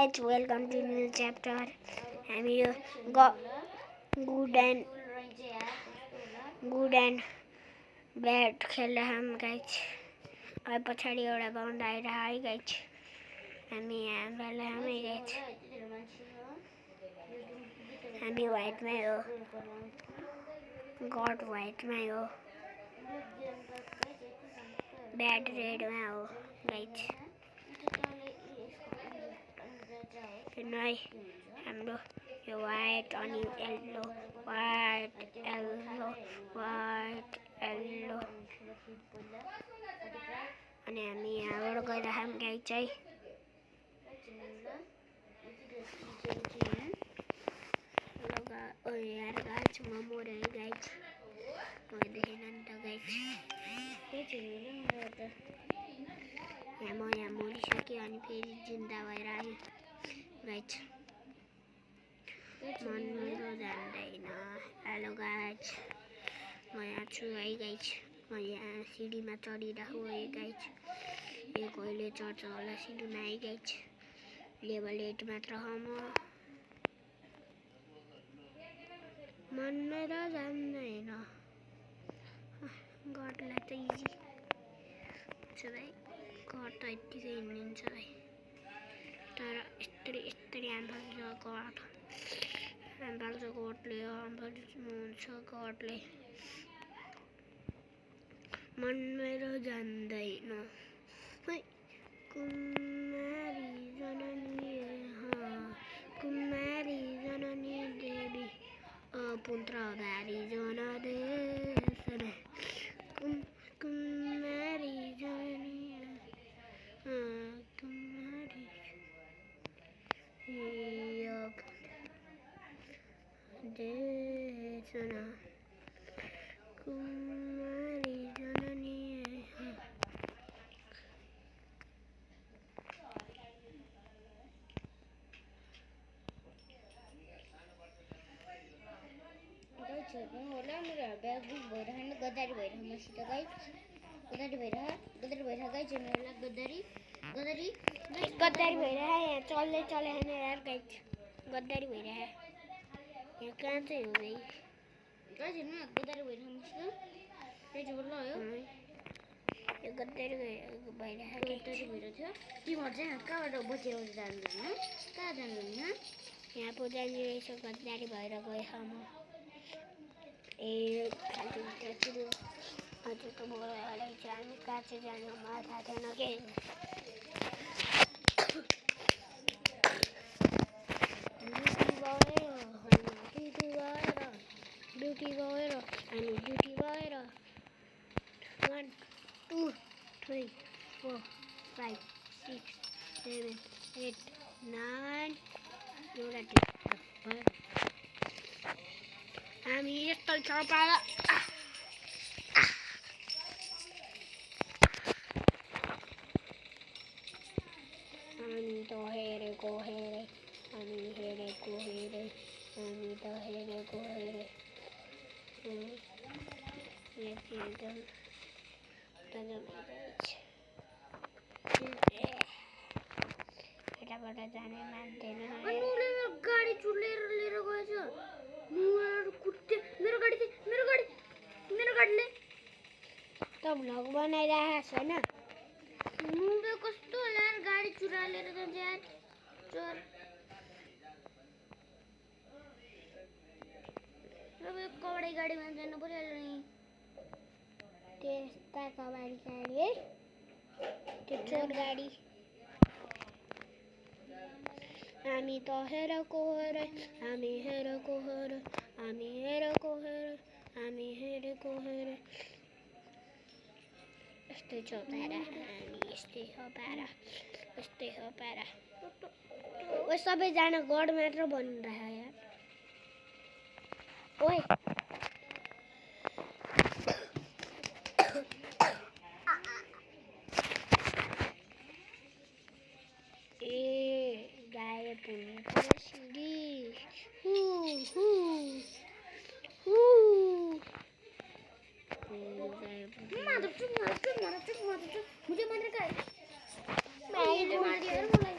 guys, welcome to new chapter. I'm here. Good and bad खेल्दा हम guys. अब पछाडि एउटा बाउन्ड आएर है guys. हामी हाम्रोलाई हामी guys. हामी व्हाइटमै हो. God व्हाइटमै हो. Bad रेडमा हो guys. Noi हाम्रो यो white अनि yellow white yellow अनि हामी यहाँबाट गएर हामी गाइस चाहिँ यार गाइस म मोरे गाइस म देखेन नि त गाइस यहाँ मरिसक्यो अनि फेरि जिन्दा भएर आयो गाइस मन मेरो जान्दैन. हेलो गाइस म यहाँ छु है गाइस. म यहाँ सिडीमा चढिरहेको है गाइस. यो कहिले चढ्छ होला सिडीमा है गाइस. लेभल 8 मात्र हो म. मन मेरो जान्दैन. गडलाई त इजी छ भाइ. गड त यत्तिकै हिँडिन्छ भाइ. तर यस्तरी हाम्फाल्छ गड. हाम्फाल्छ गडले. हाम्फाल्नुहुन्छ गडले. मन मेरो जान्दैन. कुमारी जननी कुमारी जननी देवी पुत्रधारी जनादेश कुमारी जननी कुमारी देशना कुमारी जननी होला मेरो ब्याग भइरहनु गदारी भइरहनु मसित गाइस. गदारी भइरह गाइस. मेरो गदारी भइरह यहाँ चल्दै चले हैन यार गाइस. गदारी भइरह यहाँ कहाँ चाहिँ हो भाइ गाइस. हैन गदारी भइरह मसित रेडी बोल्नु हो. यो गदारी भइरह थियो. तिम्रो चाहिँ कहाँबाट बचेर जानु हैन. कहाँ जानु हैन. यहाँ पो जानु रहेछ. गदारी भएर गए हम ए खालि हजुर त बोलाइ चाहिँ हामी कहाँ चाहिँ जानु मलाई थाहा थिएन के. ड्युटी गएर हामी ड्युटी गएर 1 2 3 4 5 6 7 8 9 एउटा हामी यस्तो छ पाला. हामी त हेरेको हेरे हामी त हेरेको हेरे यताबाट जाने मान्दैन. गाडी चुलेर लिएर गएछ. मेरो गाडीले त भ्लग बनाइरहेको छ हैन. मुबे कस्तो होला यार. गाडी चुरालेर जान्छ यार. चोर अब कबाडी गाडीमा जानु पर्यो नि. त्यस्ता कबाडी गाडी है. त्यो चोर गाडी. हामी त हेरेको हेरे यस्तै छ पारा. हामी यस्तै हो पारा. ओ सबैजना गड मात्र भनिरह यार. ओए गायब हुनु सिडी. मुझे मार दिया यार मलाई.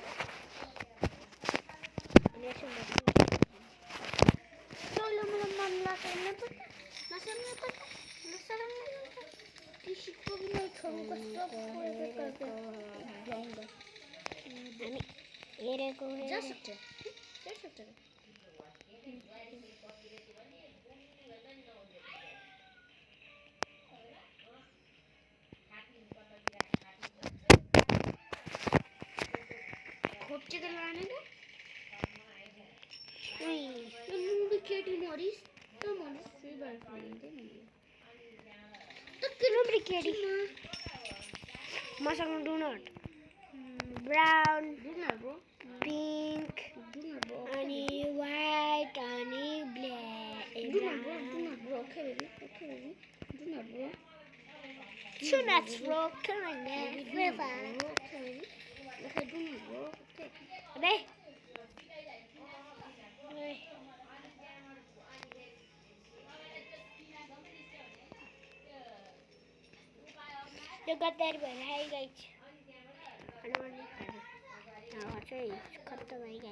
देखूंगा सब करके जाऊंगा ये रे को है जा सकते हैं खूब चिकन लाने का नहीं भी केटी मॉरिस तो मॉरिस से बात करेंगे नहीं तो किलो ब्रिकेटी मसाला do not brown pink आणि white आणि black do not bro okay baby do not bro come on man forever okay do not bro okay अबे जगह तेरी बनाई गई खत्म हो गई।